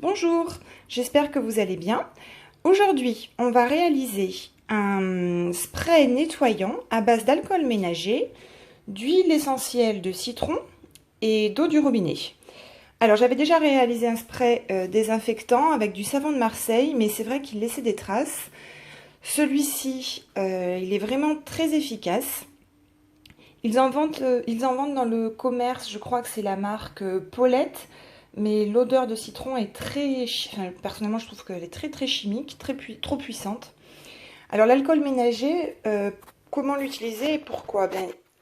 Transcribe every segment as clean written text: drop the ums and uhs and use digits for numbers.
Bonjour, j'espère que vous allez bien. Aujourd'hui, on va réaliser un spray nettoyant à base d'alcool ménager, d'huile essentielle de citron et d'eau du robinet. Alors, j'avais déjà réalisé un spray désinfectant avec du savon de Marseille, mais c'est vrai qu'il laissait des traces. Celui-ci, il est vraiment très efficace. Ils en vendent dans le commerce, je crois que c'est la marque Paulette, mais l'odeur de citron est très... Enfin, personnellement, je trouve qu'elle est très chimique, trop puissante. Alors, l'alcool ménager, comment l'utiliser et pourquoi?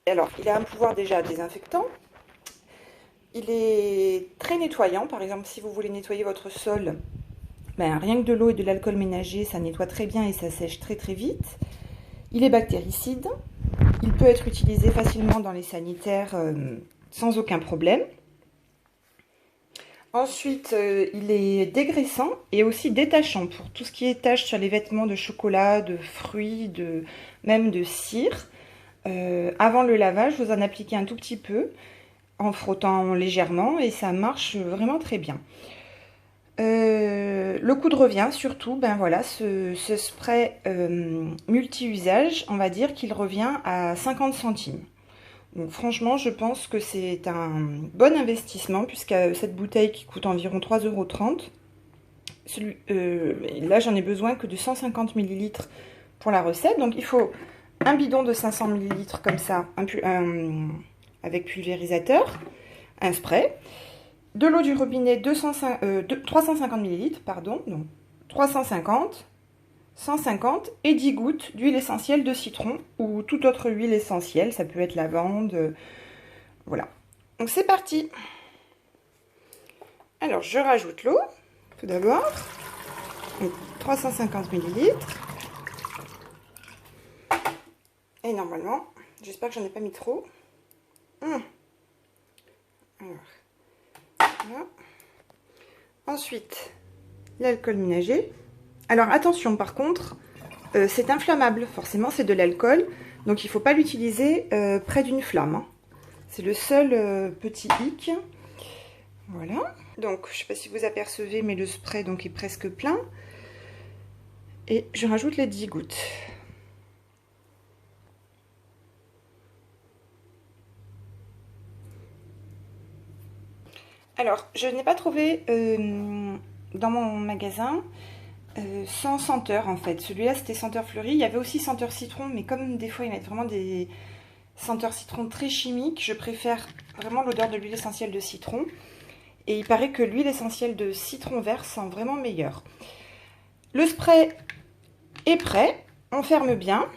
Alors, il a un pouvoir déjà désinfectant. Il est très nettoyant. Par exemple, si vous voulez nettoyer votre sol, rien que de l'eau et de l'alcool ménager, ça nettoie très bien et ça sèche très vite. Il est bactéricide. Il peut être utilisé facilement dans les sanitaires sans aucun problème. Ensuite, il est dégraissant et aussi détachant pour tout ce qui est taches sur les vêtements de chocolat, de fruits, même de cire. Avant le lavage, vous en appliquez un tout petit peu en frottant légèrement et ça marche vraiment très bien. Le coup de revient surtout, ce spray multi-usage, on va dire qu'il revient à 50 centimes. Donc franchement, je pense que c'est un bon investissement puisque cette bouteille qui coûte environ 3,30 €, là j'en ai besoin que de 150 ml pour la recette. Donc il faut un bidon de 500 ml comme ça, avec pulvérisateur, un spray, de l'eau du robinet 350 ml, pardon, donc 350, 150 et 10 gouttes d'huile essentielle de citron ou toute autre huile essentielle, ça peut être lavande, voilà. Donc c'est parti. Alors je rajoute l'eau, tout d'abord, 350 ml. Et normalement, j'espère que j'en ai pas mis trop. Alors, voilà. Ensuite, l'alcool ménager. Alors attention par contre, c'est inflammable, forcément c'est de l'alcool, donc il ne faut pas l'utiliser près d'une flamme. Hein. C'est le seul petit hic. Voilà, donc je ne sais pas si vous apercevez, mais le spray donc, est presque plein. Et je rajoute les 10 gouttes. Alors, je n'ai pas trouvé dans mon magasin sans senteur en fait. Celui-là c'était senteur fleuri. Il y avait aussi senteur citron, mais comme des fois ils mettent vraiment des senteurs citron très chimiques, je préfère vraiment l'odeur de l'huile essentielle de citron. Et il paraît que l'huile essentielle de citron vert sent vraiment meilleur. Le spray est prêt. On ferme bien.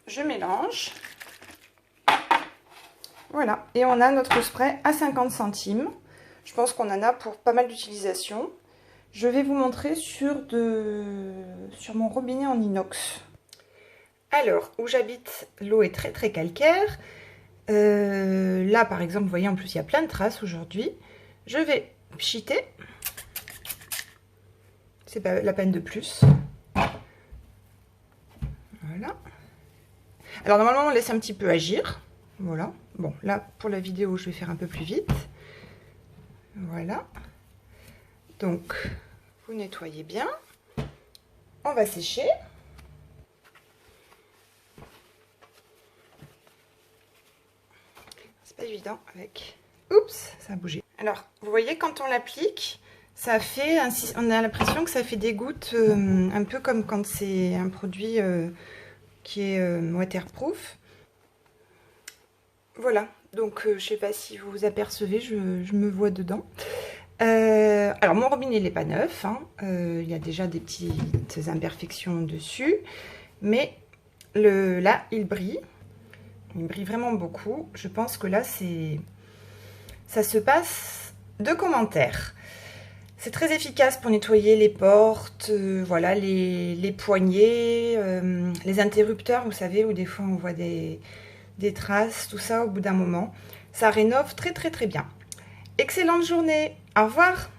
Je mélange. Voilà. Et on a notre spray à 50 centimes. Je pense qu'on en a pour pas mal d'utilisations. Je vais vous montrer sur mon robinet en inox. Alors, où j'habite, l'eau est très calcaire. Là, par exemple, vous voyez, en plus, il y a plein de traces aujourd'hui. Je vais pchiter. C'est pas la peine de plus. Voilà. Alors, normalement, on laisse un petit peu agir. Voilà. Bon, là, pour la vidéo, je vais faire un peu plus vite. Voilà. Donc, vous nettoyez bien. On va sécher. C'est pas évident avec... Oups, ça a bougé. Alors, vous voyez, quand on l'applique, ça fait... On a l'impression que ça fait des gouttes, un peu comme quand c'est un produit qui est waterproof. Voilà, donc je sais pas si vous vous apercevez, je me vois dedans. Alors mon robinet il n'est pas neuf, hein. Il y a déjà des petites imperfections dessus, mais là il brille vraiment beaucoup. Je pense que là ça se passe de commentaires. C'est très efficace pour nettoyer les portes, voilà, les poignées, les interrupteurs, vous savez, où des fois on voit des traces, tout ça au bout d'un moment. Ça rénove très bien. Excellente journée, au revoir.